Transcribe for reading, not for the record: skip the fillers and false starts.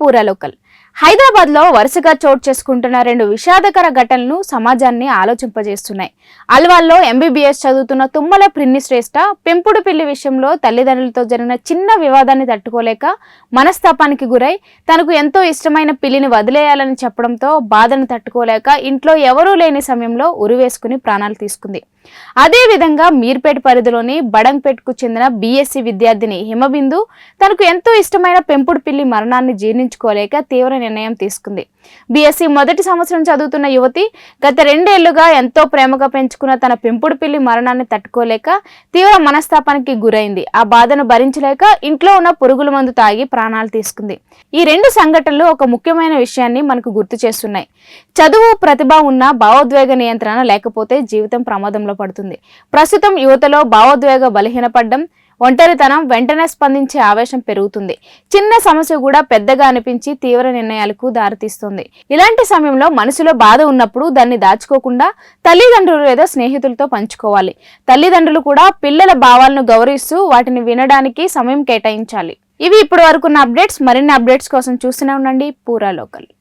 పూరా లోకల్. హైదరాబాద్లో వరుసగా చోటు చేసుకుంటున్న రెండు విషాదకర ఘటనలు సమాజాన్ని ఆలోచింపజేస్తున్నాయి. అల్వాల్లో ఎంబీబీఎస్ చదువుతున్న తుమ్మల ప్రిన్ని శ్రేష్ఠ పెంపుడు పిల్లి విషయంలో తల్లిదండ్రులతో జరిగిన చిన్న వివాదాన్ని తట్టుకోలేక మనస్తాపానికి గురై తనకు ఎంతో ఇష్టమైన పిల్లిని వదిలేయాలని చెప్పడంతో బాధను తట్టుకోలేక ఇంట్లో ఎవరూ లేని సమయంలో ఉరివేసుకుని ప్రాణాలు తీసుకుంది. అదేవిధంగా మీర్పేట పరిధిలోని బడంగ్పేట్కు చెందిన బీఎస్సీ విద్యార్థిని హిమబిందు తనకు ఎంతో ఇష్టమైన పెంపుడు పిల్లి మరణాన్ని జీర్ణించుకోలేక తీవ్ర నిర్ణయం తీసుకుంది. బీఎస్సీ మొదటి సంవత్సరం చదువుతున్న యువతి గత 2 ఏళ్లుగా ఎంతో ప్రేమగా పెంచుకున్న తన పెంపుడు పిల్లి మరణాన్ని తట్టుకోలేక తీవ్ర మనస్తాపానికి గురైంది. ఆ బాధను భరించలేక ఇంట్లో ఉన్న పురుగుల మందు తాగి ప్రాణాలు తీసుకుంది. ఈ 2 సంఘటనలు ఒక ముఖ్యమైన విషయాన్ని మనకు గుర్తు చేస్తున్నాయి. చదువు, ప్రతిభ ఉన్న భావోద్వేగ నియంత్రణ లేకపోతే జీవితం ప్రమాదంలో పడుతుంది. ప్రస్తుతం యువతలో భావోద్వేగ బలహీనపడడం, ఒంటరితనం, వెంటనే స్పందించే ఆవేశం పెరుగుతుంది. చిన్న సమస్య కూడా పెద్దగా అనిపించి తీవ్ర నిర్ణయాలకు దారితీస్తుంది. ఇలాంటి సమయంలో మనసులో బాధ ఉన్నప్పుడు దాన్ని దాచుకోకుండా తల్లిదండ్రులు లేదా స్నేహితులతో పంచుకోవాలి. తల్లిదండ్రులు కూడా పిల్లల భావాలను గౌరవిస్తూ వాటిని వినడానికి సమయం కేటాయించాలి. ఇవి ఇప్పటి వరకున్న అప్డేట్స్. మరిన్ని అప్డేట్స్ కోసం చూస్తూనే ఉండండి పూరా లోకల్.